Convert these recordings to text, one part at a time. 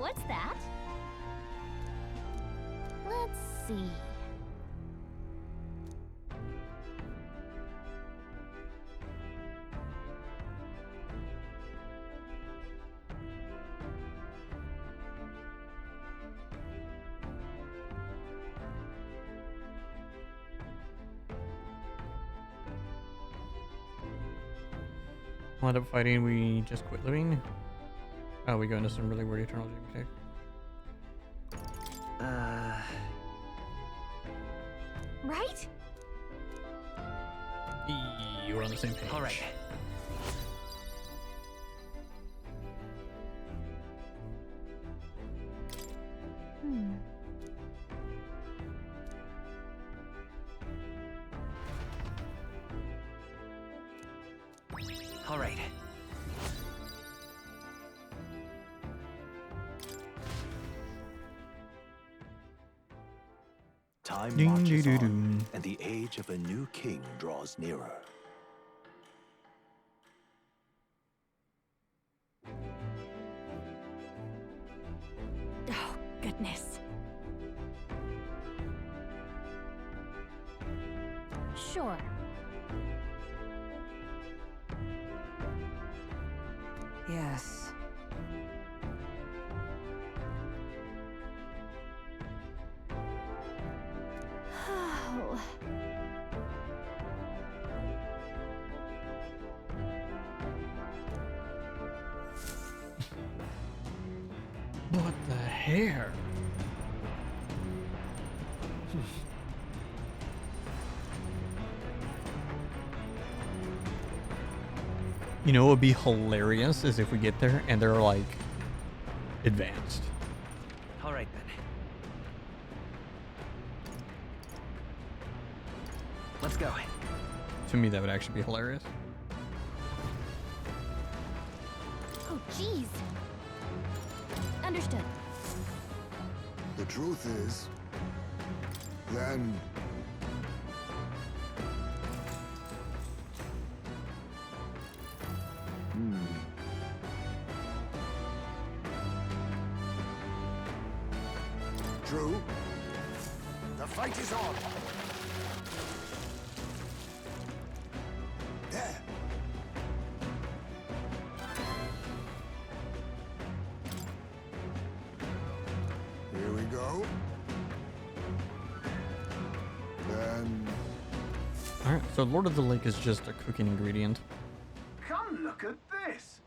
What's that? Let's see. Wind up fighting, we just quit living. Oh, we go into some really weird eternal dream. Okay. Right? We're on the same page. All right. All right. Time Ding, marches doo, doo, on, doo. and the age of a new king draws nearer. Oh, goodness. Sure. Yes. Oh. What the hair? You know what would be hilarious is if we get there and they're like advanced. All right then. Let's go. To me, that would actually be hilarious. Oh, jeez. Understood. The truth is, then true. The fight is on. There. Here we go. Then All right, so Lord of the Lake is just a cooking ingredient. Come look at this.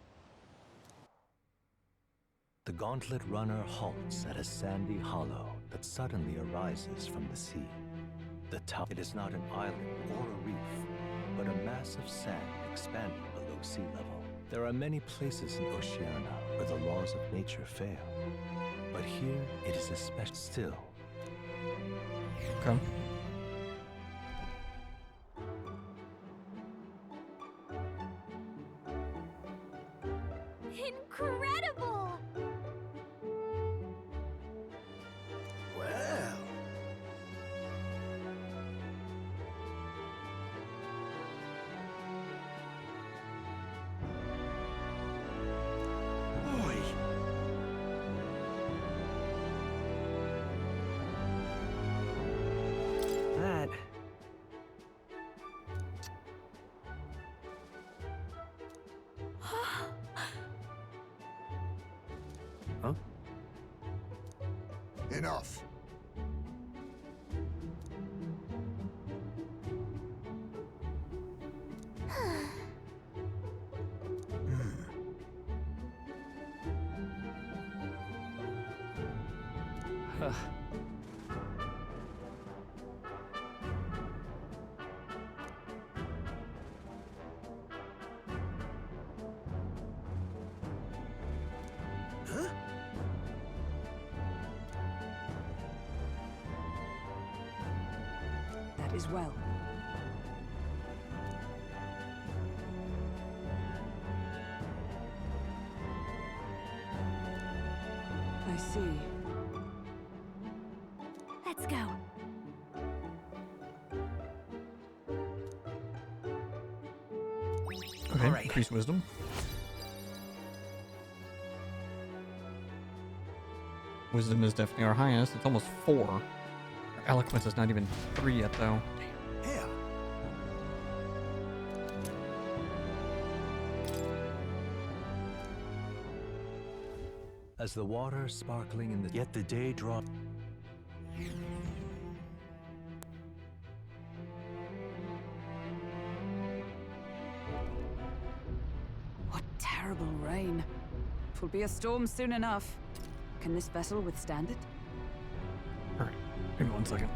The gauntlet runner halts at a sandy hollow that suddenly arises from the sea. The top, it is not an island or a reef, but a mass of sand expanding below sea level. There are many places in Oceania where the laws of nature fail, but here it is especially still. Okay. Incredible! well. Boy. That. Huh? Enough. That is well. I see. Let's go. Okay, All right. increase wisdom. Wisdom is definitely our highest. It's almost 4. Our eloquence is not even 3 yet, though. Here. As the water sparkling in the yet the day draw. What terrible rain. Twill be a storm soon enough. Can this vessel withstand it? All right, give me 1 second.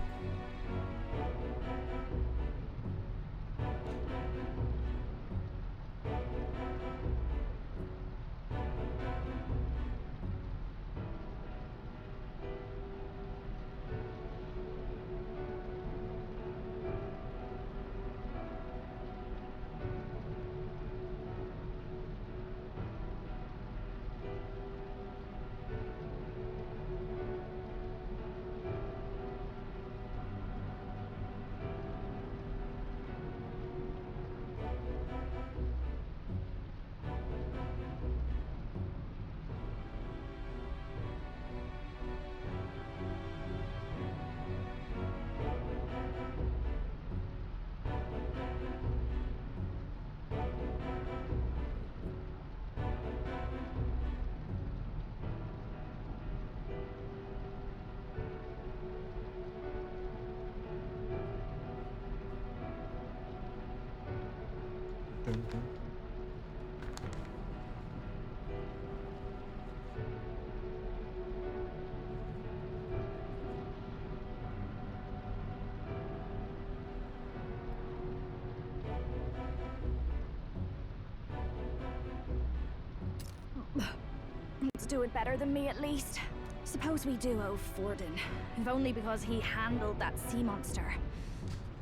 He's doing better than me, at least. Suppose we do owe Forden, if only because he handled that sea monster.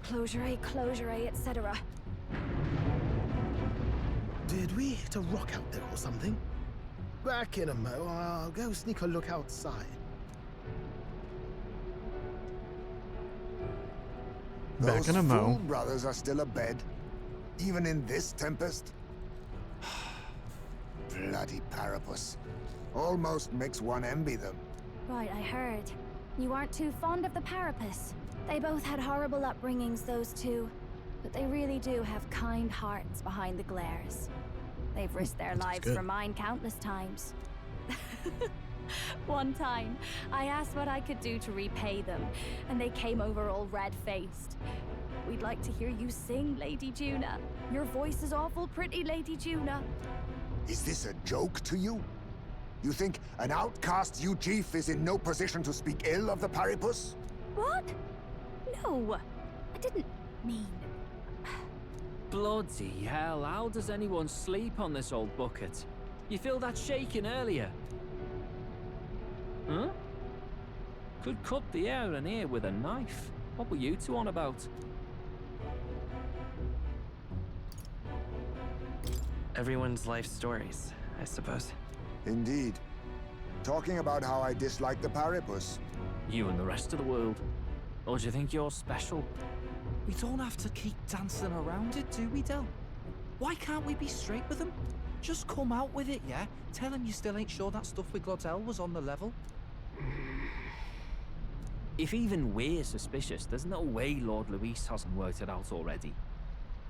Closure, etc. Did we hit a rock out there or something? Back in a mo. I'll go sneak a look outside. Back Those in a mo. fool brothers are still abed, even in this tempest. Bloody Parapus. Almost makes one envy them. Right, I heard. You aren't too fond of the Parapus. They both had horrible upbringings, those two. But they really do have kind hearts behind the glares. They've risked their lives good. for mine countless times. One time, I asked what I could do to repay them, and they came over all red-faced. We'd like to hear you sing, Lady Juna. Your voice is awful pretty, Lady Juna. Is this a joke to you? You think an outcast Uchief is in no position to speak ill of the Paripus? What? No, I didn't mean... Bloody hell, how does anyone sleep on this old bucket? You feel that shaking earlier? Huh? Could cut the air in here with a knife. What were you two on about? Everyone's life stories, I suppose. Indeed. Talking about how I dislike the Paripus. You and the rest of the world. Or do you think you're special? We don't have to keep dancing around it, do we, Del? Why can't we be straight with him? Just come out with it, yeah? Tell him you still ain't sure that stuff with Glottel was on the level. If even we're suspicious, there's no way Lord Luis hasn't worked it out already.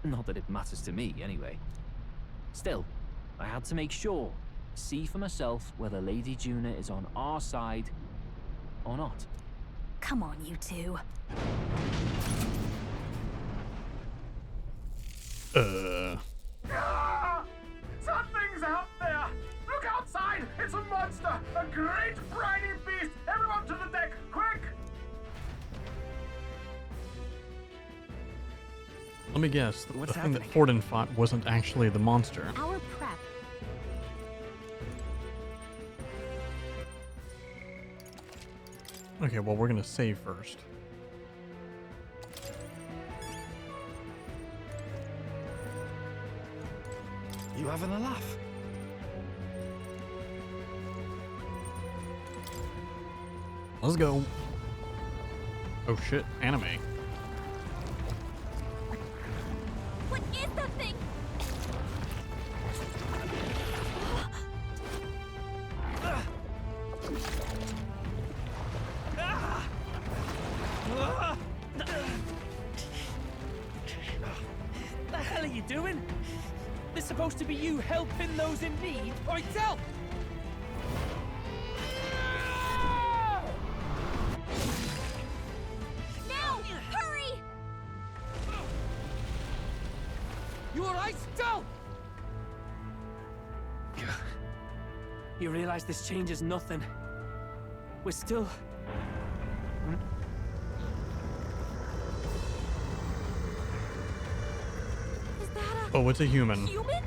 Not that it matters to me, anyway. Still, I had to make sure, see for myself whether Lady Juna is on our side or not. Come on, you two. Ah! Something's out there! Look outside! It's a monster! A great briny beast! Everyone to the deck, quick! Let me guess. The What's thing that happening? Forden fought wasn't actually the monster. Our prep. Okay, well, we're gonna save first. You having a laugh? Let's go. Oh shit, anime. What is that thing? this supposed to be you helping those in need? Oi, Del! Now! Hurry! You alright, Del? You realize this changes nothing. We're still... Is that Oh, it's a human. human?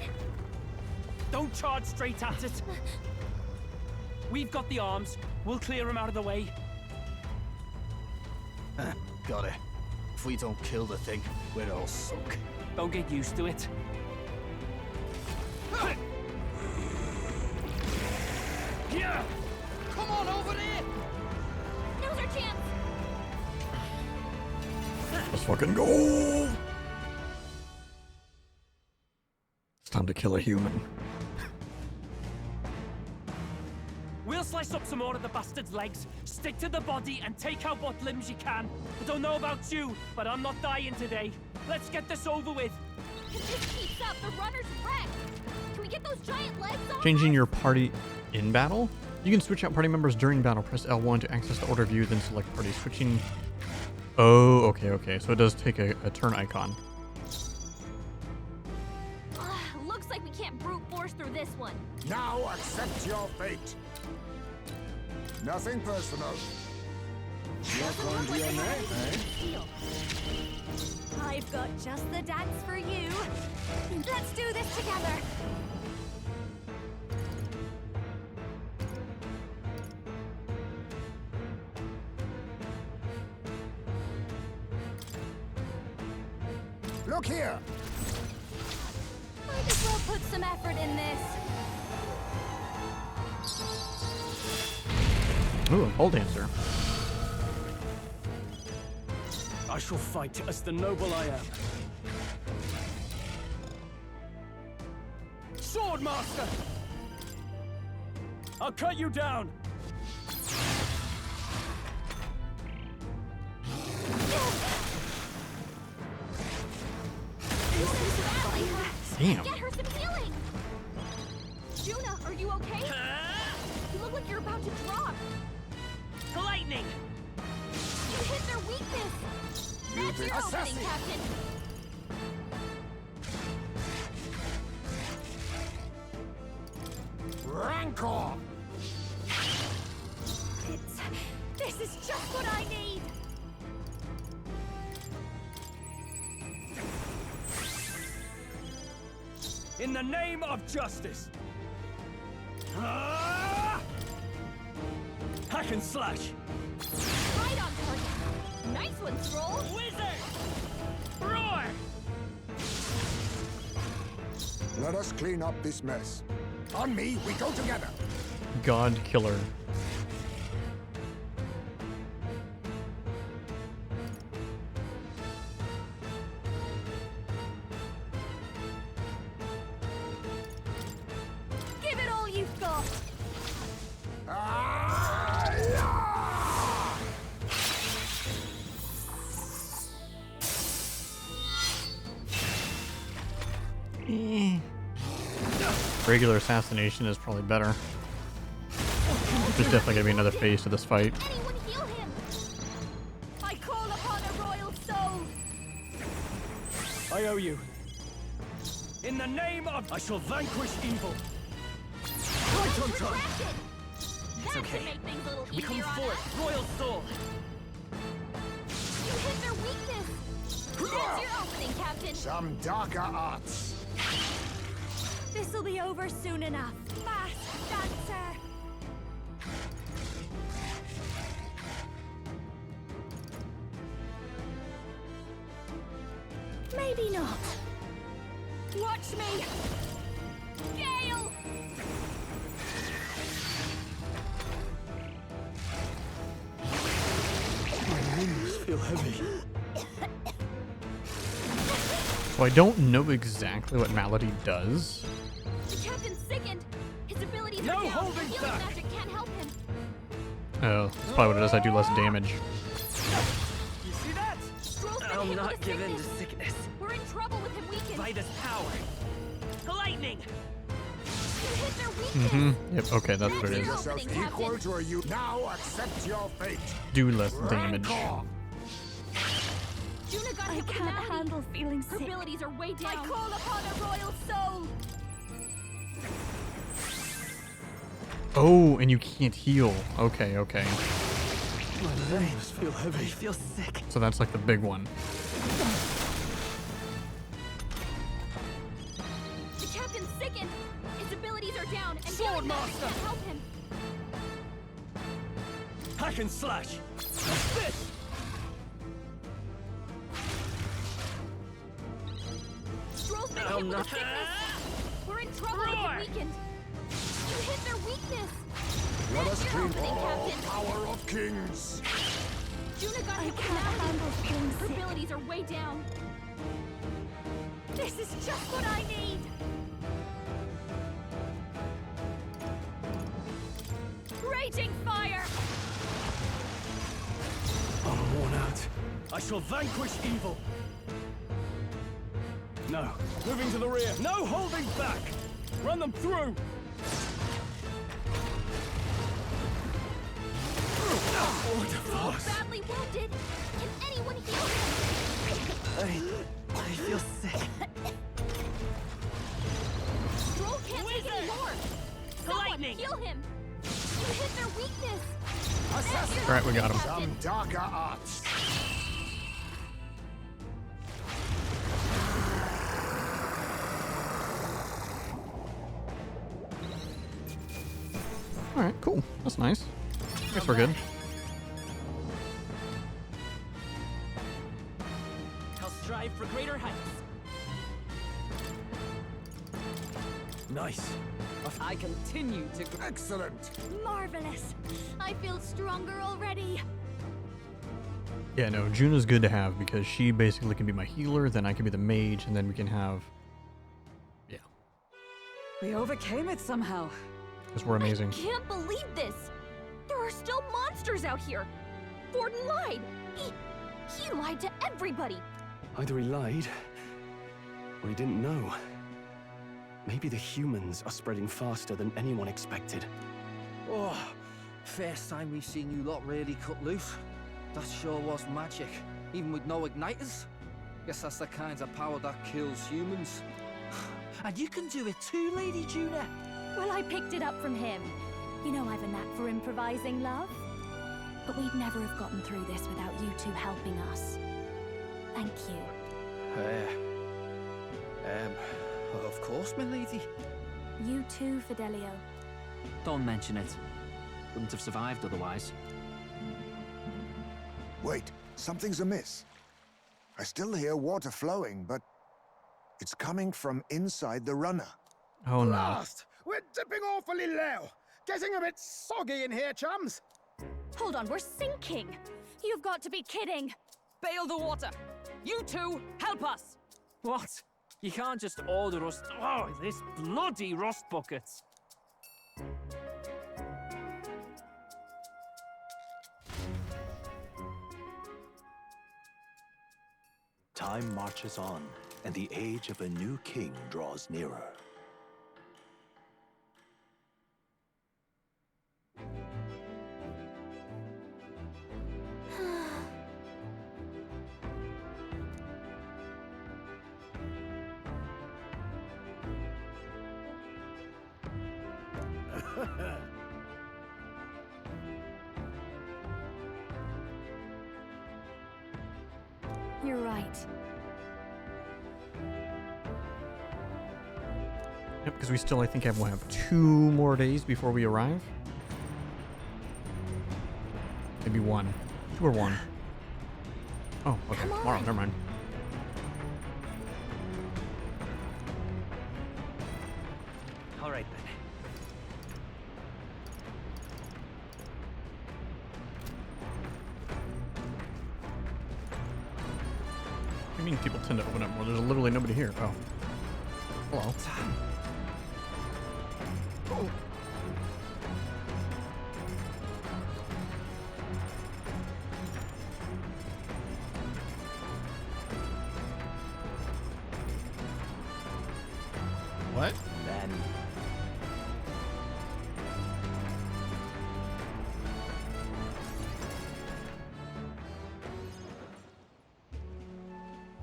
Don't charge straight at it. We've got the arms. We'll clear him out of the way. Got it. If we don't kill the thing, we're all sunk. Don't get used to it. Yeah! Come on over there! Now's our chance! Let's fucking go! It's time to kill a human. We'll slice up some more of the bastard's legs, stick to the body, and take out what limbs you can. I don't know about you, but I'm not dying today. Let's get this over with. If this keeps up, the runner's wrecked! Can we get those giant legs off? Changing your party in battle? You can switch out party members during battle. Press L1 to access the order view, then select party. Switching... Oh, okay. So it does take a turn icon. Looks like we can't brute force through this one. Now accept your fate. Nothing personal. Doesn't look like they have anything to steal. I've got just the dance for you. Let's do this together. Look here. Might as well put some effort in this. Ooh, a pole dancer. I shall fight as the noble I am. Sword Master! I'll cut you down! Damn. Get her some healing! Juna, are you okay? You look like you're about to drop. Lightning! You hit their weakness! That's your opening, Captain! Rancor! This is just what I need! In the name of justice! Hack and slash! Right on target! Nice one, Stroll! Wizard! Roar! Let us clean up this mess. On me, we go together. God Killer. Give it all you've got! Regular assassination is probably better. There's definitely gonna be another phase to this fight. Anyone heal him! I call upon a royal soul! I owe you. In the name of... I shall vanquish evil. Retract it! That should okay. make things a little We come easier on us. forth, Royal Soul. You hit their weakness! That's your opening, Captain! Some darker arts. This'll be over soon enough. Fast dancer! Maybe not. Watch me! Gale! My wings feel heavy. So I don't know exactly what Malady does. The captain's sickened. His abilities No are down. holding Healing back. magic can't help him. Oh, that's probably what it is. I do less damage. You see that? Stroll's been I'll hit not with a give in to sickness. sickness. We're in trouble with him weakened. Fight his power. To lightning! You hit their weakness. Yep, okay, that's what it Make is. yourself equal to a you now accept your fate. Do less damage. Rancor. Juna got hit with an handle feeling sick. Her abilities are way down. I call upon a royal soul. Oh, and you can't heal. Okay, okay. My legs feel heavy. I feel sick. So that's like the big one. The captain's sickened. His abilities are down, and Sword Master! can't help him. Hack and slash. This. Stroll's been hit with a sickness. We're in trouble with him weakened. You hit their weakness. Let us You're keep opening, all Captain. power of kings. Juna got hit with an handle feeling sick. Her abilities are way down. This is just what I need. Raging fire. I'm worn out. I shall vanquish evil. No. Moving to the rear. No holding back. Run them through. Stroll's badly wounded. Can anyone heal him? I feel sick. Stroll can't take any more. Someone lightning. heal him. You hit their weakness. All right, we got him. Some darker arts. All right, cool. That's nice. Guess we're good. I'll strive for greater heights. Nice. I continue to grow. Excellent. Marvelous. I feel stronger already. Yeah, no, Juna's good to have because she basically can be my healer, then I can be the mage, and then we can have... Yeah, We overcame it somehow. because we're amazing. I can't believe this. There are still monsters out here. Forden lied. He lied to everybody. Either he lied, or he didn't know. Maybe the humans are spreading faster than anyone expected. Oh, first time we've seen you lot really cut loose. That sure was magic, even with no igniters. Guess that's the kind of power that kills humans. And you can do it too, Lady Juna. Well, I picked it up from him. You know I've a knack for improvising, love. But we'd never have gotten through this without you two helping us. Thank you. Of course, my lady. You too, Fidelio. Don't mention it. Wouldn't have survived otherwise. Wait, something's amiss. I still hear water flowing, but it's coming from inside the runner. Oh no. Blast! We're dipping awfully low. Getting a bit soggy in here, chums. Hold on, we're sinking. You've got to be kidding. Bail the water. You two, help us. What? You can't just order us... Oh, this bloody rust buckets. Time marches on, and the age of a new king draws nearer. You're right. Yep, because we still, I think, have 2 more days before we arrive. Maybe 1. 2 or 1. Oh, okay. Tomorrow, never mind. All right then. I mean, people tend to open up more. There's literally nobody here. Oh. Hello. Oh. What?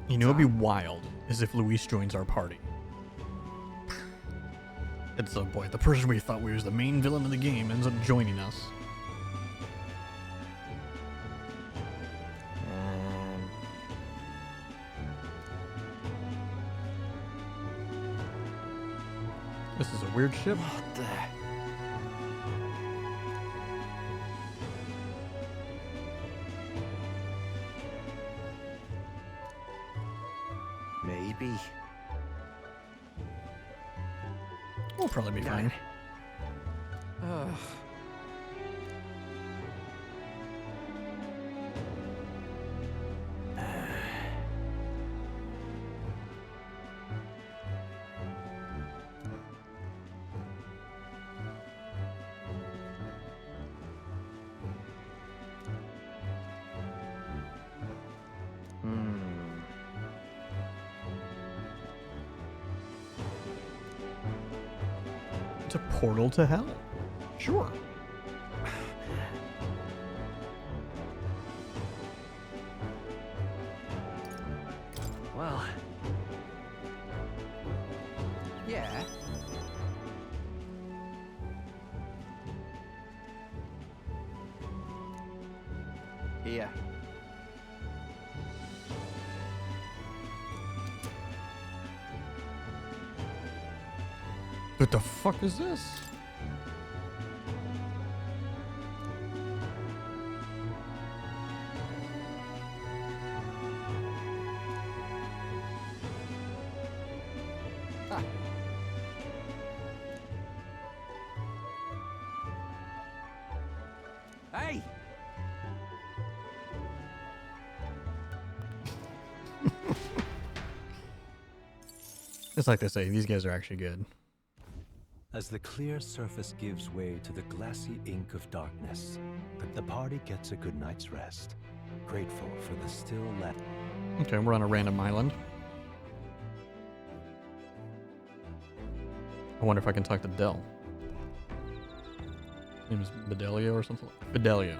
You know, it'd be wild is if Luis joins our party. It's oh boy, the person we thought was the main villain of the game ends up joining us. This is a weird ship. What the? Maybe. We'll probably be fine. Ugh. It's a portal to hell. Sure. Well. Yeah. Yeah. What the fuck is this? Ah. Hey! It's like they say, these guys are actually good. As the clear surface gives way to the glassy ink of darkness, the party gets a good night's rest, grateful for the still left. Okay, we're on a random island. I wonder if I can talk to Del. His name is Bedelio or something. Bedelio.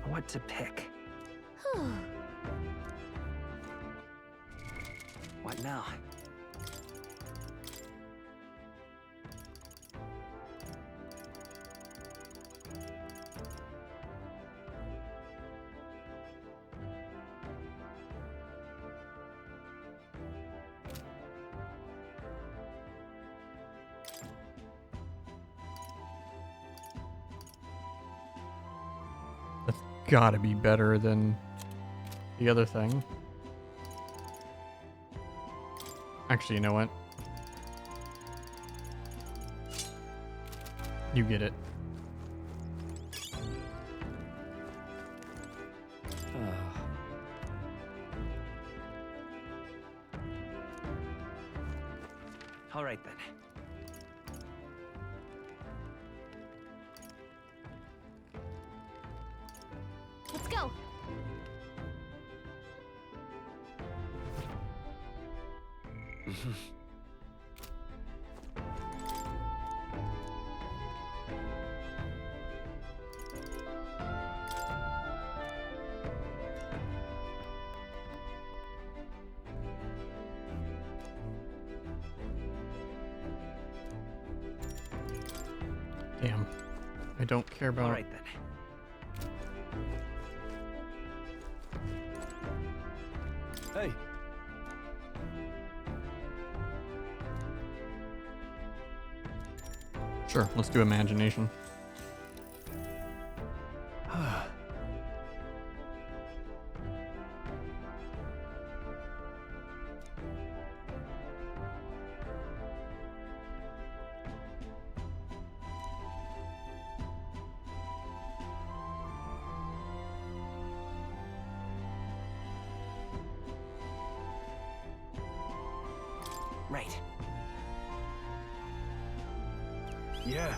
What to pick? What now? That's gotta be better than the other thing. Actually, you know what? You get it. All right then. Let's go. Damn. I don't care about. All right then. Hey. Sure, let's do imagination. Right. Yeah.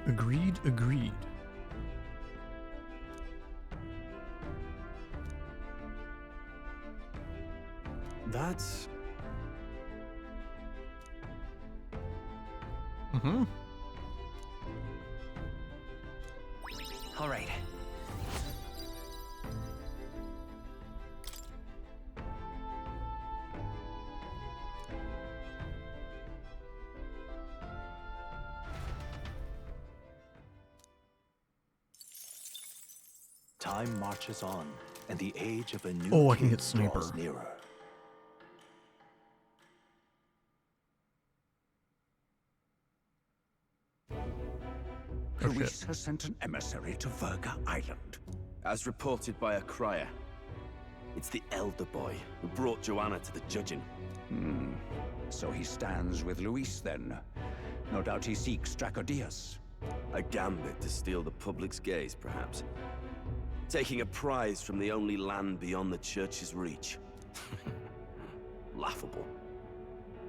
Agreed, agreed. That's... Mm-hmm. All right. Time marches on, and the age of a new Oh, I can king get sniper. draws nearer. Oh, Luis has sent an emissary to Verga Island. As reported by a crier. It's the elder boy who brought Joanna to the judging. So he stands with Luis then. No doubt he seeks Dracodius. A gambit to steal the public's gaze, perhaps. Taking a prize from the only land beyond the church's reach. Laughable.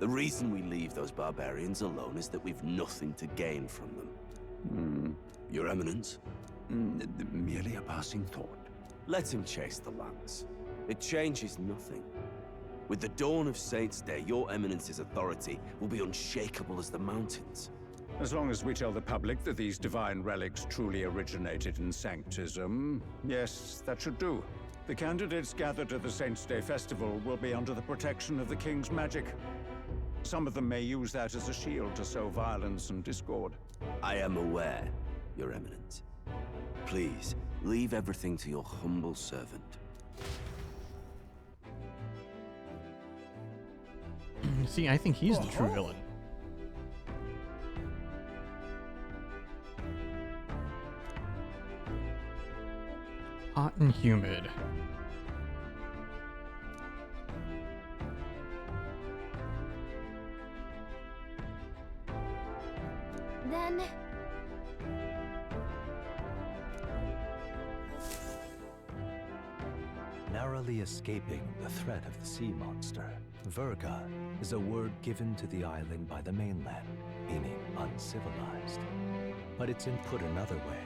The reason we leave those barbarians alone is that we've nothing to gain from them. Your Eminence? Merely a passing thought. Let him chase the lance. It changes nothing. With the dawn of Saints' Day, your Eminence's authority will be unshakable as the mountains. As long as we tell the public that these divine relics truly originated in Sanctism, yes, that should do. The candidates gathered at the Saints' Day Festival will be under the protection of the King's magic. Some of them may use that as a shield to sow violence and discord. I am aware, Your Eminence. Please, leave everything to your humble servant. See, I think he's the true villain. Hot and humid. Then... Narrowly escaping the threat of the sea monster, Verga is a word given to the island by the mainland, meaning uncivilized. But it's put another way.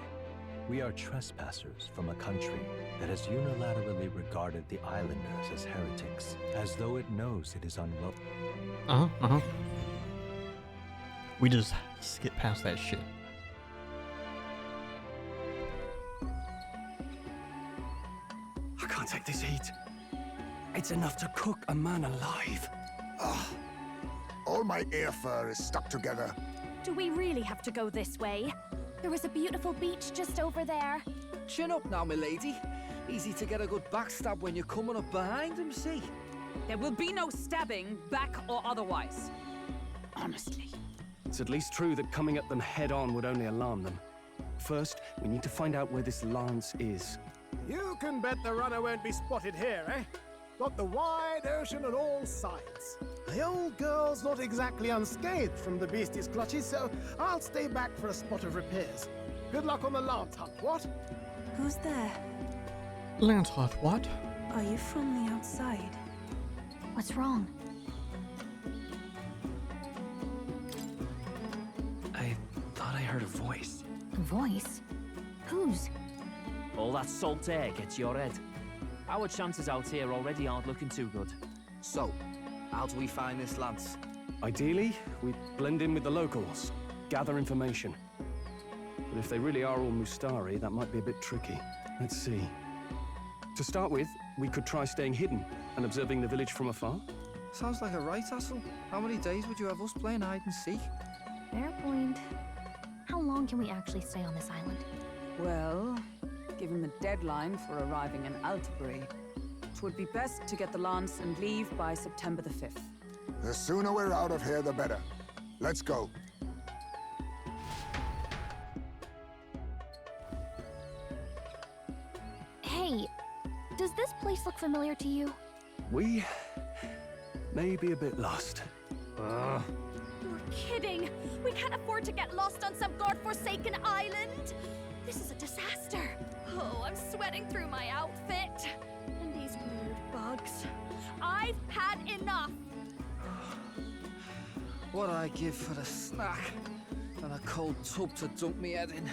We are trespassers from a country that has unilaterally regarded the islanders as heretics, as though it knows it is unwelcome. We just skip past that shit. I can't take this heat. It's enough to cook a man alive. All my ear fur is stuck together. Do we really have to go this way? There was a beautiful beach just over there. Chin up now, milady. Easy to get a good backstab when you're coming up behind him, see? There will be no stabbing, back or otherwise. Honestly. It's at least true that coming at them head-on would only alarm them. First, we need to find out where this lance is. You can bet the runner won't be spotted here, eh? Got the wide ocean on all sides. The old girl's not exactly unscathed from the beastie's clutches, so I'll stay back for a spot of repairs. Good luck on the lance hunt, what? Who's there? Lance Hot, what? Are you from the outside? What's wrong? I thought I heard a voice. A voice? Whose? All that salt air gets your head. Our chances out here already aren't looking too good. So, how do we find this lance? Ideally, we blend in with the locals, gather information. But if they really are all Mustari, that might be a bit tricky. Let's see. To start with, we could try staying hidden and observing the village from afar. Sounds like a right hassle. How many days would you have us playing hide and seek? Fair point. How long can we actually stay on this island? Well, given the deadline for arriving in Altabury, it would be best to get the lance and leave by September the 5th. The sooner we're out of here, the better. Let's go. Hey, does this place look familiar to you? We may be a bit lost. You're kidding! We can't afford to get lost on some godforsaken island! This is a disaster! Oh, I'm sweating through my outfit. And these weird bugs. I've had enough! What I give for a snack and a cold tub to dunk me head in.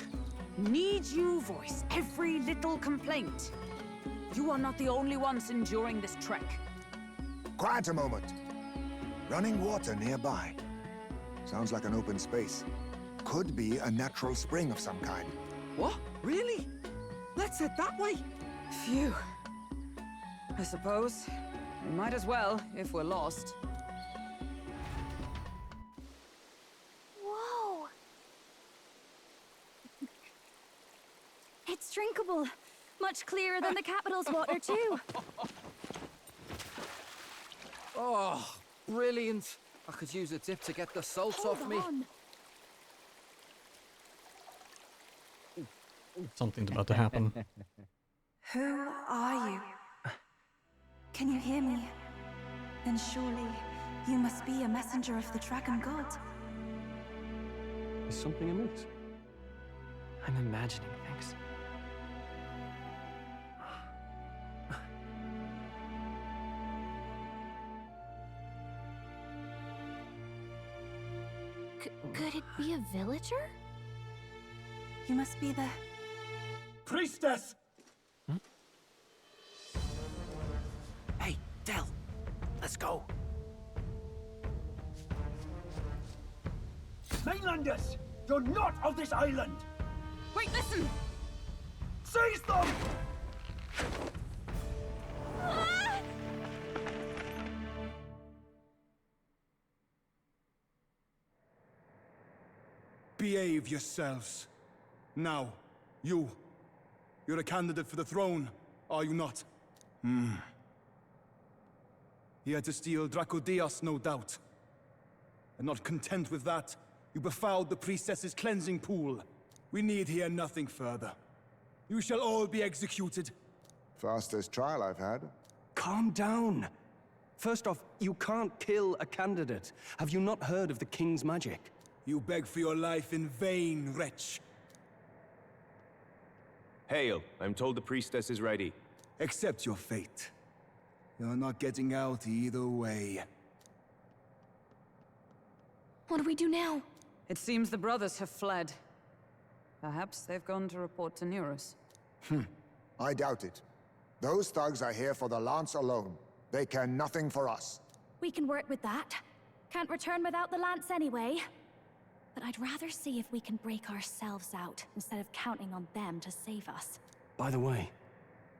Need you voice every little complaint? You are not the only ones enduring this trek. Quiet a moment. Running water nearby. Sounds like an open space. Could be a natural spring of some kind. What? Really? Let's head that way. Phew. I suppose. We might as well, if we're lost. Whoa! It's drinkable. Much clearer than the capital's water, too. Oh, brilliant. I could use a dip to get the salt off me. Something's about to happen. Who are you? Can you hear me? Then surely you must be a messenger of the Dragon God. Is something amiss? I'm imagining things. Could it be a villager? You must be the... Priestess! Hey, Del. Let's go. Mainlanders! You're not of this island! Wait, listen! Seize them! Behave yourselves. Now, you're a candidate for the throne, are you not? Here to steal Dracodios, no doubt. And not content with that, you befouled the priestess's cleansing pool. We need hear nothing further. You shall all be executed. Fastest trial I've had. Calm down. First off, you can't kill a candidate. Have you not heard of the king's magic? You beg for your life in vain, wretch. Hail, I'm told the priestess is ready. Accept your fate. You're not getting out either way. What do we do now? It seems the brothers have fled. Perhaps they've gone to report to Neurus. I doubt it. Those thugs are here for the lance alone. They care nothing for us. We can work with that. Can't return without the lance anyway. But I'd rather see if we can break ourselves out instead of counting on them to save us. By the way,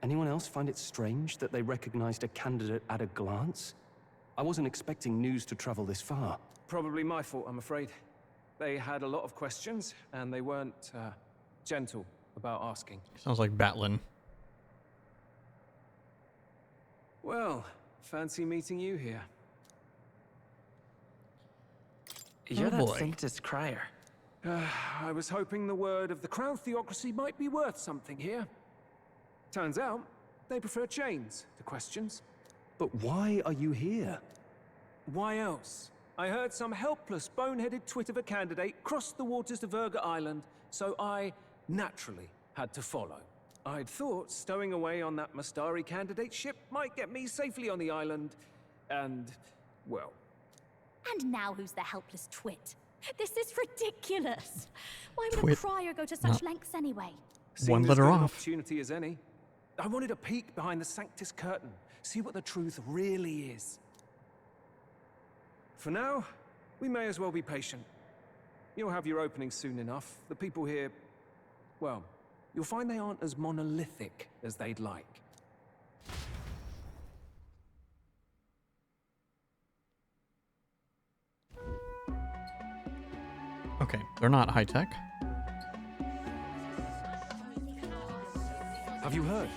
anyone else find it strange that they recognized a candidate at a glance? I wasn't expecting news to travel this far. Probably my fault, I'm afraid. They had a lot of questions, and they weren't gentle about asking. Sounds like Batlin. Well, fancy meeting you here. You're that Sanctus crier. I was hoping the word of the Crown Theocracy might be worth something here. Turns out, they prefer chains to questions. But why are you here? Why else? I heard some helpless, boneheaded twit of a candidate crossed the waters of Virga Island, so I naturally had to follow. I'd thought stowing away on that Mastari candidate ship might get me safely on the island, and, well... And now who's the helpless twit? This is ridiculous. Why would Twit. a crier go to such lengths anyway? One Seemed letter as good an off. opportunity as any. I wanted a peek behind the Sanctus curtain, see what the truth really is. For now, we may as well be patient. You'll have your opening soon enough. The people here, well, you'll find they aren't as monolithic as they'd like. Okay, they're not high tech. Have you heard?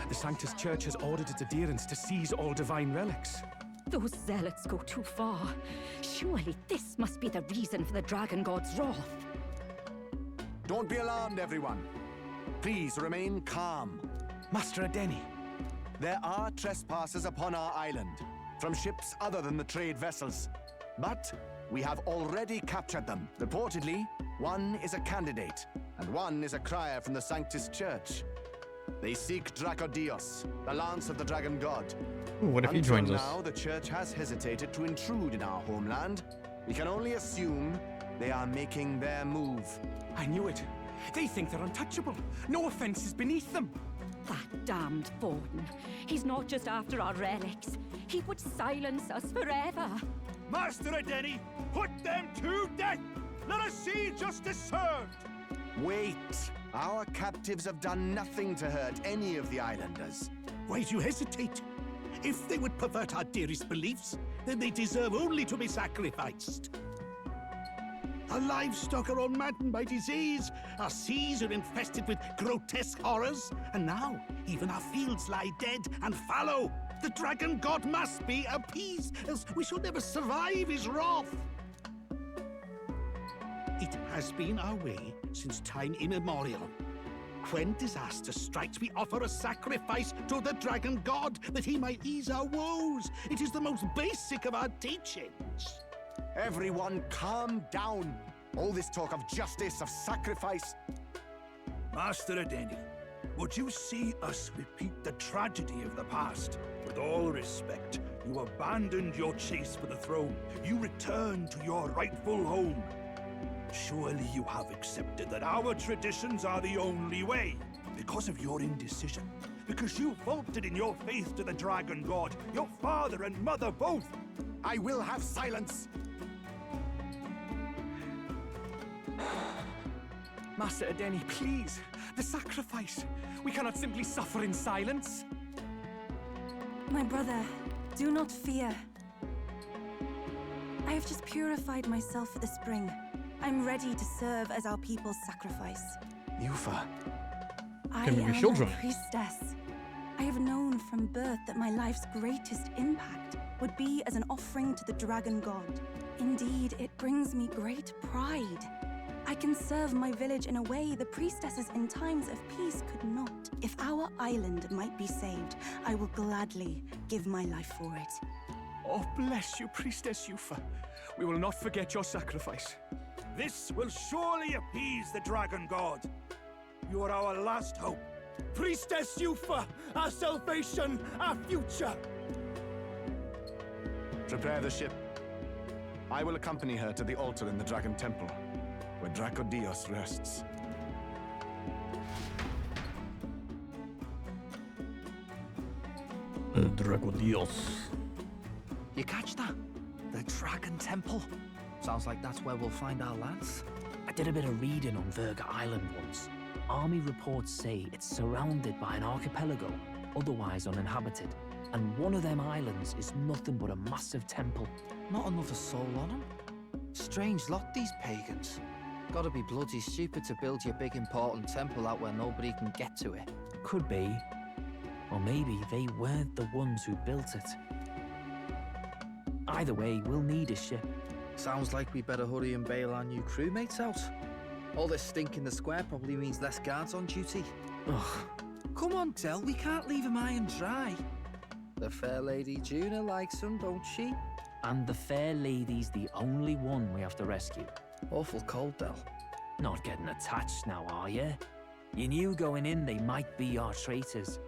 The Sanctus Church has ordered its adherents to seize all divine relics. Those zealots go too far. Surely this must be the reason for the Dragon God's wrath. Don't be alarmed, everyone. Please remain calm. Master Adeni. There are trespassers upon our island, from ships other than the trade vessels. But we have already captured them. Reportedly, one is a candidate, and one is a crier from the Sanctus Church. They seek Dracodios, the lance of the Dragon God. Ooh, what if he joins us? Until now, the Church has hesitated to intrude in our homeland. We can only assume they are making their move. I knew it. They think they're untouchable. No offense is beneath them. That damned Borden. He's not just after our relics. He would silence us forever. Master Adeni, put them to death! Let us see justice served! Wait! Our captives have done nothing to hurt any of the islanders. Why do you hesitate? If they would pervert our dearest beliefs, then they deserve only to be sacrificed. Our livestock are all maddened by disease, our seas are infested with grotesque horrors, and now even our fields lie dead and fallow. The dragon god must be appeased, else we shall never survive his wrath. It has been our way since time immemorial. When disaster strikes, we offer a sacrifice to the dragon god that he might ease our woes. It is the most basic of our teachings. Everyone calm down. All this talk of justice, of sacrifice. Master Adeni, would you see us repeat the tragedy of the past? With all respect, you abandoned your chase for the throne. You returned to your rightful home. Surely you have accepted that our traditions are the only way. Because of your indecision. Because you faltered in your faith to the dragon god. Your father and mother both. I will have silence. Master Adeni, please. The sacrifice. We cannot simply suffer in silence. My brother, do not fear. I have just purified myself for the spring. I'm ready to serve as our people's sacrifice. Yufa. I Can we be am children? a priestess. I have known from birth that my life's greatest impact would be as an offering to the dragon god. Indeed, it brings me great pride. I can serve my village in a way the priestesses in times of peace could not. If our island might be saved, I will gladly give my life for it. Oh, bless you, Priestess Yufa. We will not forget your sacrifice. This will surely appease the dragon god. You are our last hope. Priestess Yufa, our salvation, our future. Prepare the ship. I will accompany her to the altar in the Dragon Temple, where Dracodios rests. Dracodios. You catch that? The Dragon Temple. Sounds like that's where we'll find our lads. I did a bit of reading on Verga Island once. Army reports say it's surrounded by an archipelago, otherwise uninhabited. And one of them islands is nothing but a massive temple. Not another soul on them. Strange lot, these pagans. Gotta be bloody stupid to build your big important temple out where nobody can get to it. Could be. Or maybe they weren't the ones who built it. Either way, we'll need a ship. Sounds like we better hurry and bail our new crewmates out. All this stink in the square probably means less guards on duty. Ugh. Come on, Del, we can't leave him high and dry. The fair lady Juna likes him, don't she? And the fair lady's the only one we have to rescue. Awful cold, Del. Not getting attached now, are you? You knew going in they might be our traitors.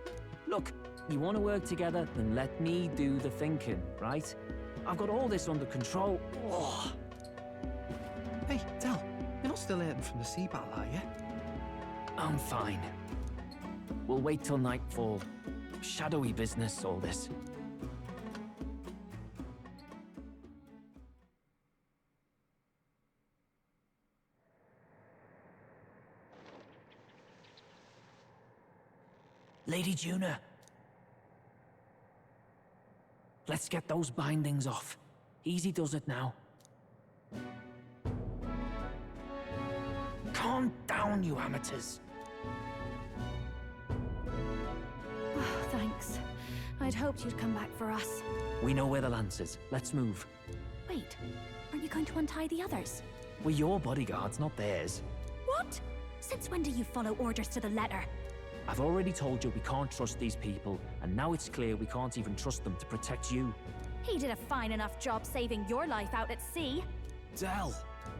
Look, you want to work together, then let me do the thinking, right? I've got all this under control. Oh. Hey, Del, you're not still hurting from the sea battle, are you? I'm fine. We'll wait till nightfall. Shadowy business, all this. Lady Juna. Let's get those bindings off. Easy does it now. Calm down, you amateurs. Oh, thanks. I'd hoped you'd come back for us. We know where the lance is. Let's move. Wait, aren't you going to untie the others? We're your bodyguards, not theirs. What? Since when do you follow orders to the letter? I've already told you we can't trust these people, and now it's clear we can't even trust them to protect you. He did a fine enough job saving your life out at sea. Del!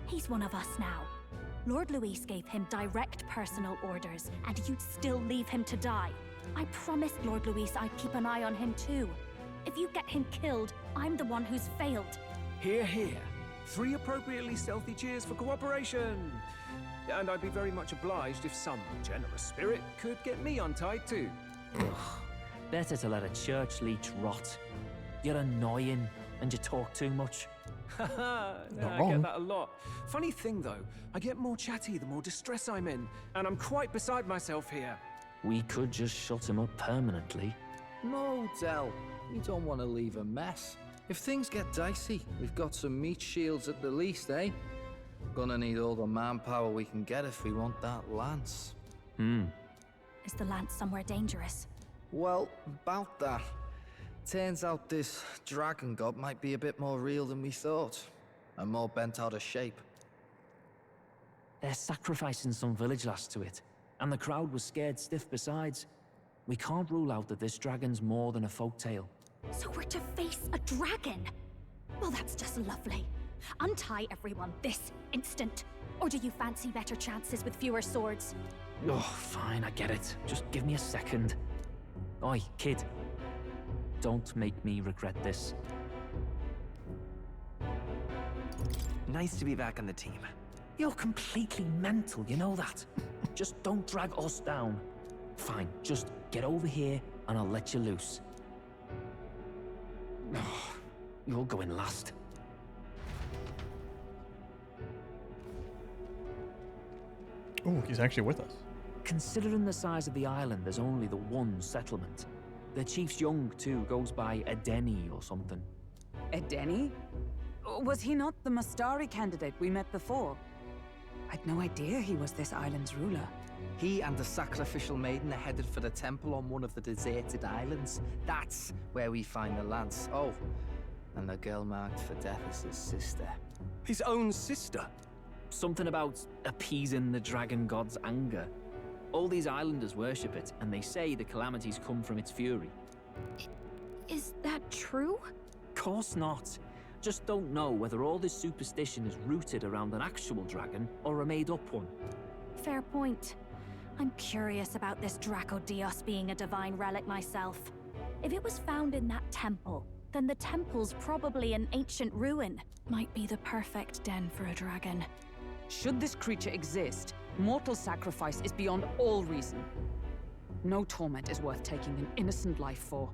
He's one of us now. Lord Luis gave him direct personal orders, and you'd still leave him to die. I promised Lord Luis I'd keep an eye on him too. If you get him killed, I'm the one who's failed. Hear, hear. 3 appropriately stealthy cheers for cooperation. And I'd be very much obliged if some generous spirit could get me untied too. Better to let a church leech rot. You're annoying, and you talk too much. Haha, Not I wrong. get that a lot. Funny thing though, I get more chatty the more distress I'm in, and I'm quite beside myself here. We could just shut him up permanently. No, Del. You don't want to leave a mess. If things get dicey, we've got some meat shields at the least, eh? Gonna need all the manpower we can get if we want that lance. Is the lance somewhere dangerous? Well, about that. Turns out this dragon god might be a bit more real than we thought. And more bent out of shape. They're sacrificing some village lass to it, and the crowd was scared stiff besides. We can't rule out that this dragon's more than a folktale. So we're to face a dragon? Well, that's just lovely. Untie everyone this instant. Or do you fancy better chances with fewer swords? Oh, fine, I get it. Just give me a second. Oi, kid. Don't make me regret this. Nice to be back on the team. You're completely mental, you know that? Just don't drag us down. Fine, just get over here and I'll let you loose. Oh, you're going last. Oh, he's actually with us. Considering the size of the island, there's only the one settlement. The chief's young, too, goes by Edeni or something. Edeni? Was he not the Mastari candidate we met before? I'd no idea he was this island's ruler. He and the sacrificial maiden are headed for the temple on one of the deserted islands. That's where we find the lance. Oh, and the girl marked for death is his sister. His own sister? Something about appeasing the dragon god's anger. All these islanders worship it, and they say the calamities come from its fury. Is that true? Course not. Just don't know whether all this superstition is rooted around an actual dragon or a made-up one. Fair point. I'm curious about this Dracodios being a divine relic myself. If it was found in that temple, then the temple's probably an ancient ruin. Might be the perfect den for a dragon. Should this creature exist, mortal sacrifice is beyond all reason. No torment is worth taking an innocent life for.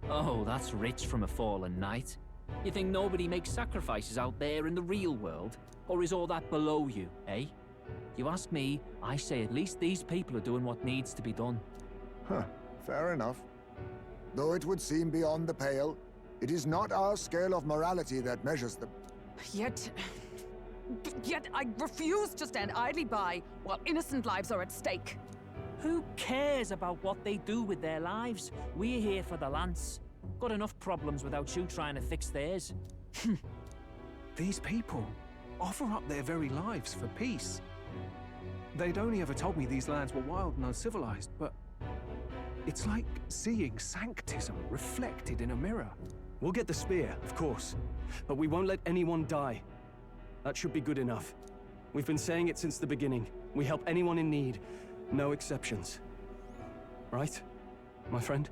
Oh, that's rich from a fallen knight. You think nobody makes sacrifices out there in the real world? Or is all that below you, eh? You ask me, I say at least these people are doing what needs to be done. Huh, fair enough. Though it would seem beyond the pale, it is not our scale of morality that measures them. Yet I refuse to stand idly by while innocent lives are at stake. Who cares about what they do with their lives? We're here for the lance. Got enough problems without you trying to fix theirs. These people offer up their very lives for peace. They'd only ever told me these lands were wild and uncivilized, but it's like seeing sanctism reflected in a mirror. We'll get the spear, of course, but we won't let anyone die. That should be good enough. We've been saying it since the beginning. We help anyone in need, no exceptions. Right, my friend?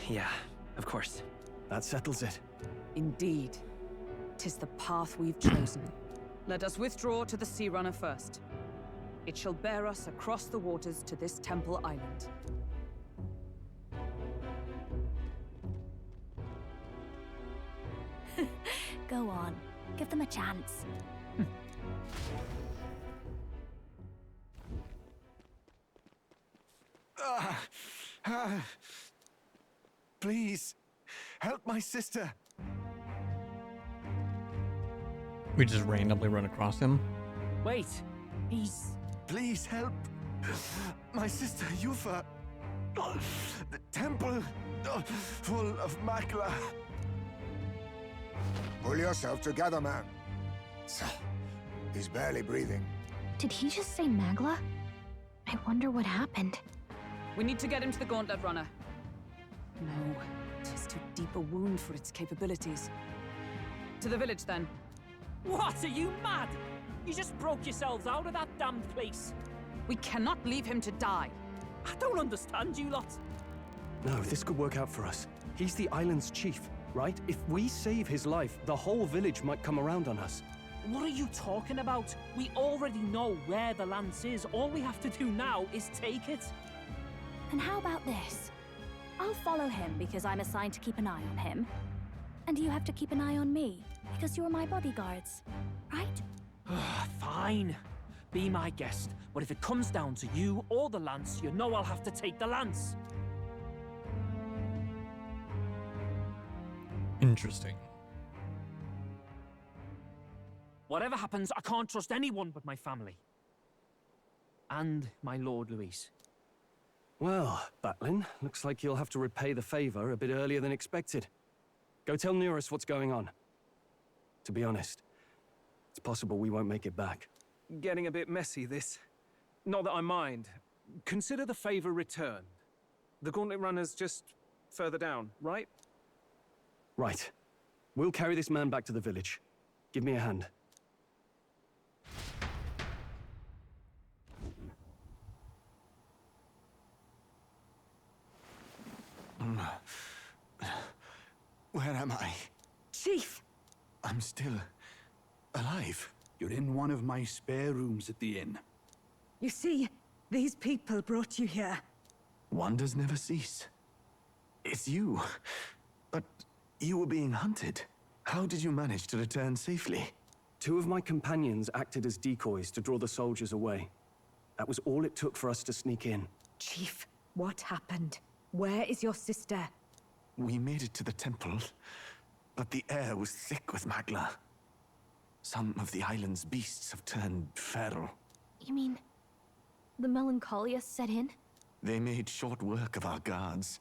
Yeah, of course. That settles it. Indeed. 'Tis the path we've chosen. Let us withdraw to the Sea Runner first. It shall bear us across the waters to this temple island. Go on. Give them a chance. Please, help my sister. We just randomly run across him. Wait, he's... Please help. My sister, Yufa. The temple, full of Makla. Pull yourself together, man. He's barely breathing. Did he just say Magla? I wonder what happened. We need to get him to the Gauntlet Runner. No, it is too deep a wound for its capabilities. To the village, then. What, are you mad? You just broke yourselves out of that damned place. We cannot leave him to die. I don't understand you lot. No, this could work out for us. He's the island's chief, right? If we save his life, the whole village might come around on us. What are you talking about? We already know where the lance is. All we have to do now is take it. And how about this? I'll follow him because I'm assigned to keep an eye on him. And you have to keep an eye on me, because you're my bodyguards, right? Fine. Be my guest, but if it comes down to you or the lance, you know I'll have to take the lance. Interesting. Whatever happens, I can't trust anyone but my family. And my Lord Luis. Well, Batlin, looks like you'll have to repay the favor a bit earlier than expected. Go tell Neurus what's going on. To be honest, it's possible we won't make it back. Getting a bit messy, this. Not that I mind. Consider the favor returned. The Gauntlet Runner's just further down, right? Right. We'll carry this man back to the village. Give me a hand. Where am I? Chief! I'm still alive. You're in one of my spare rooms at the inn. You see, these people brought you here. Wonders never cease. It's you. But you were being hunted. How did you manage to return safely? 2 of my companions acted as decoys to draw the soldiers away. That was all it took for us to sneak in. Chief, what happened? Where is your sister? We made it to the temple, but the air was thick with Magla. Some of the island's beasts have turned feral. You mean the melancholia set in? They made short work of our guards.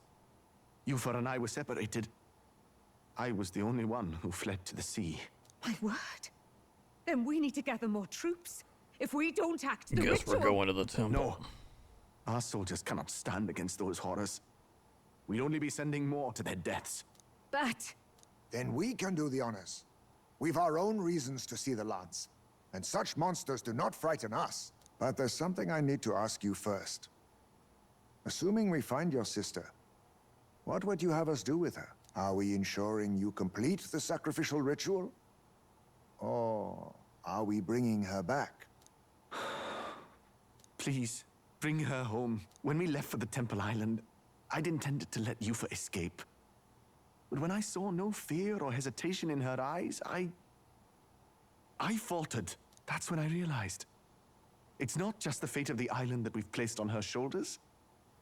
Yufa and I were separated. I was the only one who fled to the sea. My word. Then we need to gather more troops. If we don't act, the Guess ritual... we're going to the temple. No. Our soldiers cannot stand against those horrors. We'd only be sending more to their deaths. But... Then we can do the honors. We've our own reasons to see the lance. And such monsters do not frighten us. But there's something I need to ask you first. Assuming we find your sister, what would you have us do with her? Are we ensuring you complete the sacrificial ritual? Or are we bringing her back? Please, bring her home. When we left for the Temple Island, I'd intended to let Yufa escape. But when I saw no fear or hesitation in her eyes, I faltered. That's when I realized. It's not just the fate of the island that we've placed on her shoulders.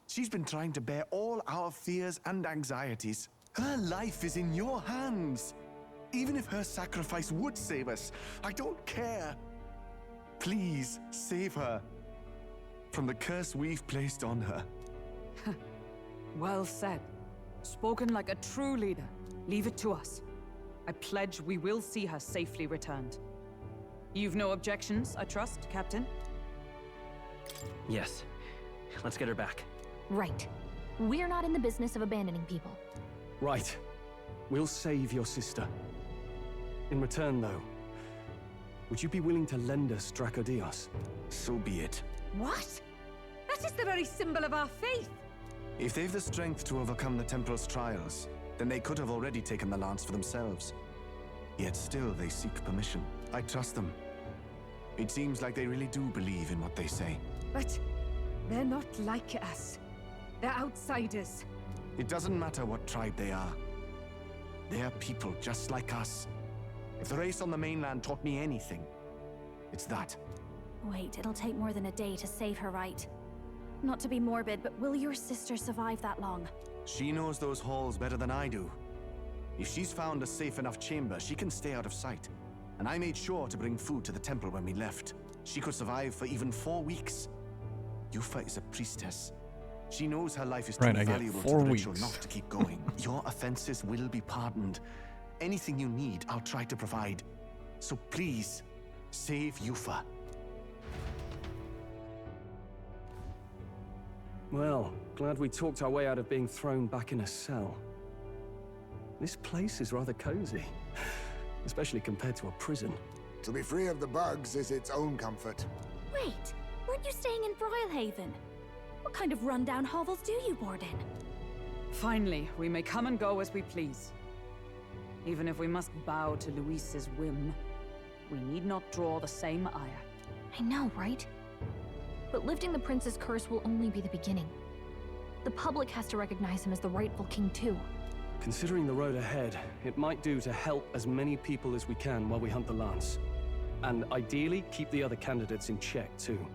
She's been trying to bear all our fears and anxieties. Her life is in your hands. Even if her sacrifice would save us, I don't care. Please, save her from the curse we've placed on her. Well said. Spoken like a true leader. Leave it to us. I pledge we will see her safely returned. You've no objections, I trust, Captain? Yes. Let's get her back. Right. We're not in the business of abandoning people. Right. We'll save your sister. In return, though, would you be willing to lend us Dracodios? So be it. What? That is the very symbol of our faith. If they've the strength to overcome the Templars' trials, then they could have already taken the lance for themselves. Yet still they seek permission. I trust them. It seems like they really do believe in what they say. But they're not like us. They're outsiders. It doesn't matter what tribe they are. They're people just like us. If the race on the mainland taught me anything, it's that. Wait, it'll take more than a day to save her, right? Not to be morbid, but will your sister survive that long? She knows those halls better than I do. If she's found a safe enough chamber, she can stay out of sight. And I made sure to bring food to the temple when we left. She could survive for even 4 weeks. Yufa is a priestess. She knows her life is too valuable to the ritual not to keep going. Your offenses will be pardoned. Anything you need, I'll try to provide. So please, save Yufa. Well, glad we talked our way out of being thrown back in a cell. This place is rather cozy, especially compared to a prison. To be free of the bugs is its own comfort. Wait, weren't you staying in Broilhaven? What kind of rundown hovels do you board in? Finally, we may come and go as we please. Even if we must bow to Luis's whim, we need not draw the same ire. I know, right? But lifting the prince's curse will only be the beginning. The public has to recognize him as the rightful king too. Considering the road ahead, it might do to help as many people as we can while we hunt the Lance. And ideally, keep the other candidates in check, too.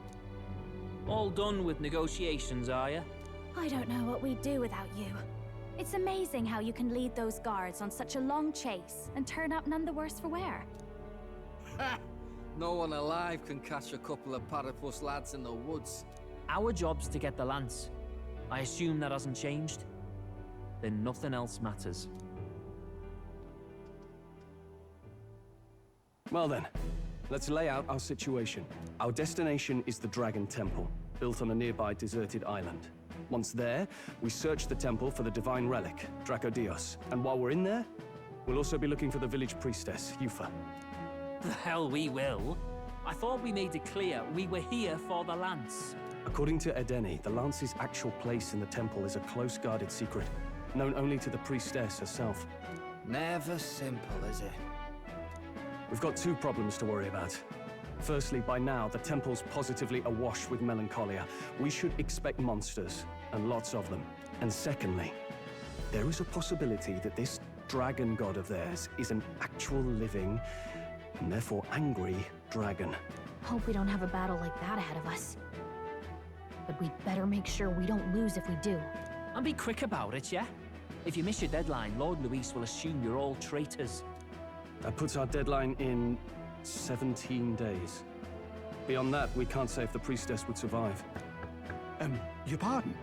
All done with negotiations, are you? I don't know what we'd do without you. It's amazing how you can lead those guards on such a long chase and turn up none the worse for wear. No one alive can catch a couple of platypus lads in the woods. Our job's to get the Lance. I assume that hasn't changed? Then nothing else matters. Well then, let's lay out our situation. Our destination is the Dragon Temple, built on a nearby deserted island. Once there, we search the temple for the divine relic, Dracodios. And while we're in there, we'll also be looking for the village priestess, Yufa. The hell we will. I thought we made it clear we were here for the Lance. According to Edeni, the Lance's actual place in the temple is a close-guarded secret, known only to the priestess herself. Never simple, is it? We've got two problems to worry about. Firstly, by now, the temple's positively awash with melancholia. We should expect monsters, and lots of them. And secondly, there is a possibility that this dragon god of theirs is an actual living, and therefore angry, dragon. Hope we don't have a battle like that ahead of us. But we'd better make sure we don't lose if we do. And be quick about it, yeah? If you miss your deadline, Lord Luis will assume you're all traitors. That puts our deadline in 17 days. Beyond that, we can't say if the priestess would survive. Your pardon?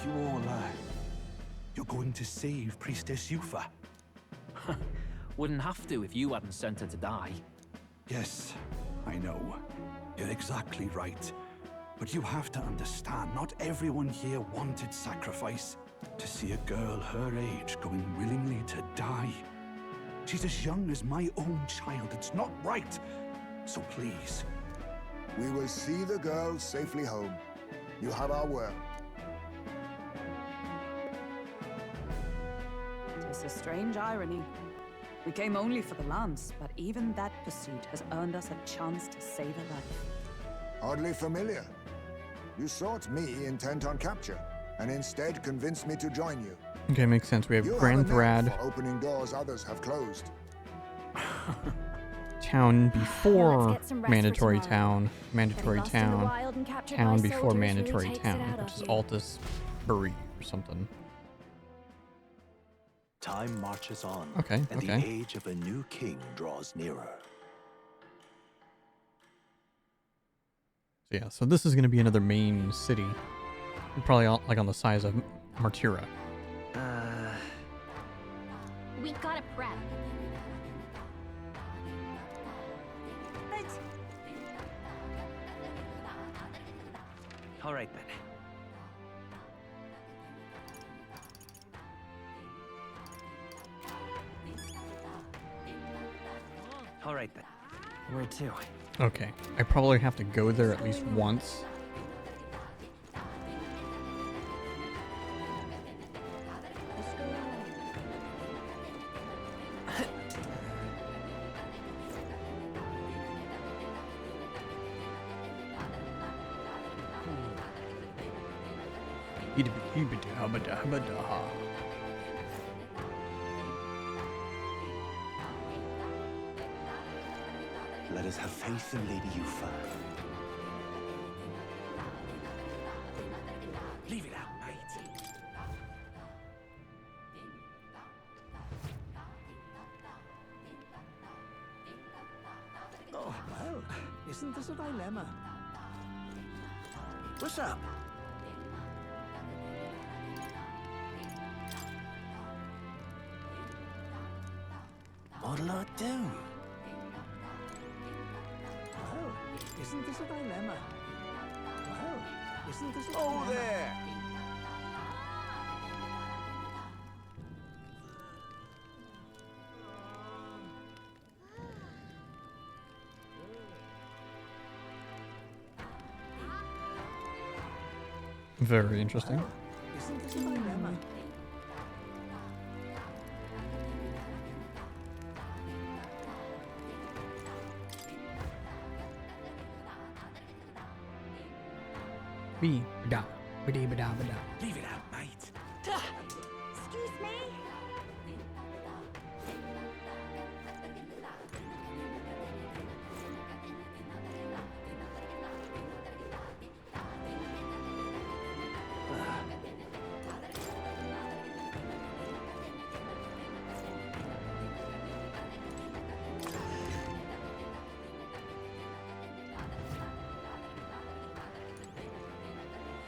You all, you're going to save Priestess Yufa? Wouldn't have to if you hadn't sent her to die. Yes, I know. You're exactly right. But you have to understand, not everyone here wanted sacrifice. To see a girl her age going willingly to die. She's as young as my own child. It's not right. So please. We will see the girl safely home. You have our word. It's a strange irony. We came only for the Lance, but even that pursuit has earned us a chance to save a life. Oddly familiar. You sought me intent on capture, and instead convinced me to join you. Okay, makes sense. We have You Grand have a knack Thrad for opening doors others have closed. town before Let's get some rest for mandatory tomorrow. town, mandatory Getting lost in the town, wild and captured town by before soldiers really mandatory takes it town, out which of is you. Altus Bury or something. Time marches on, Okay, and okay. the age of a new king draws nearer. So yeah, so this is going to be another main city, probably like on the size of Martira. We gotta prep. All right then. All right then. Where to? Okay, I probably have to go there at least once. Let us have faith in Lady Yufa. Leave it out, mate. Oh, well, isn't this a dilemma? What's up? What'll I do? Well, isn't this a dilemma? Well, isn't this a Oh, dilemma? there! Very interesting. Isn't this a dilemma? Be da, ba-dee, ba-da, ba-da. Leave it out, mate. Excuse me?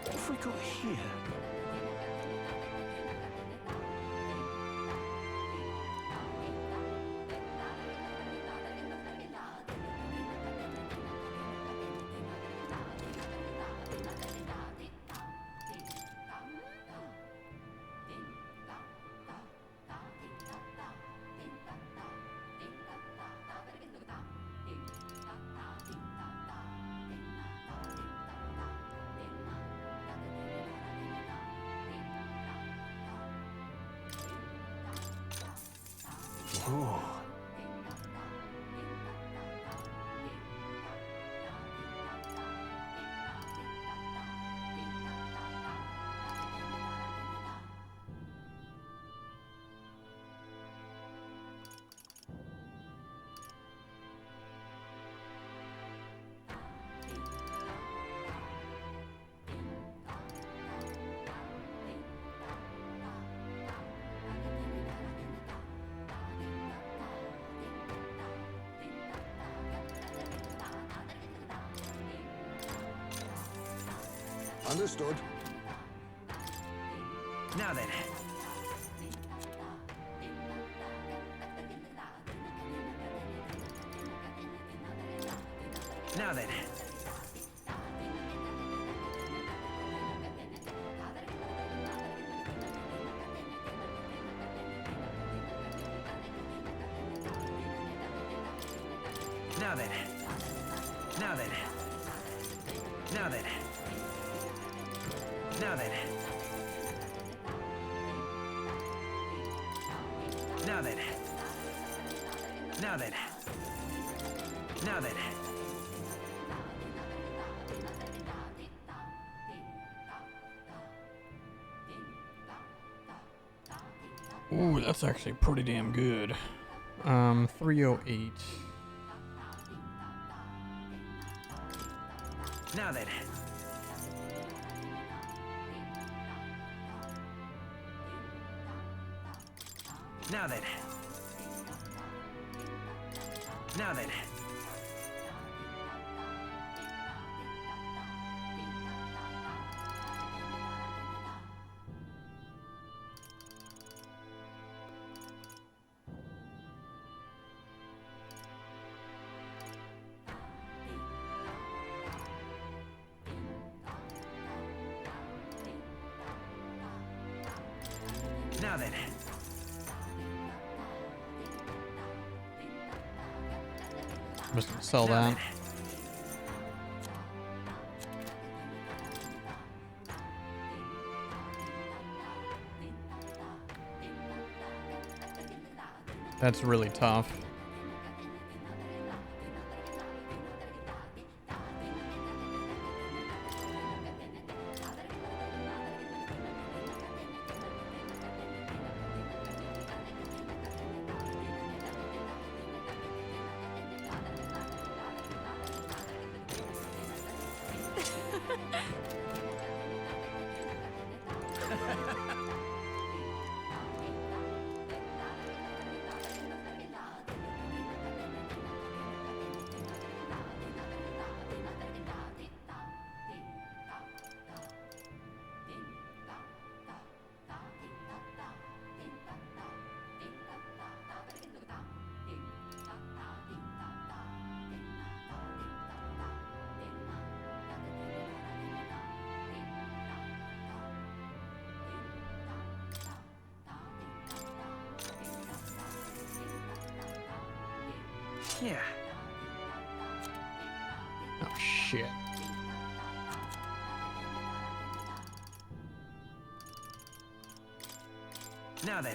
What have we got here? Oh. Understood. Now then. Now then. Now then. Now then. Now then. Now then. Now then. Now then. Now then. Ooh, that's actually pretty damn good. 308. Now then. Now then. Now then. Now then. I'm just gonna sell that. That's really tough. Yeah. Oh shit. Now then.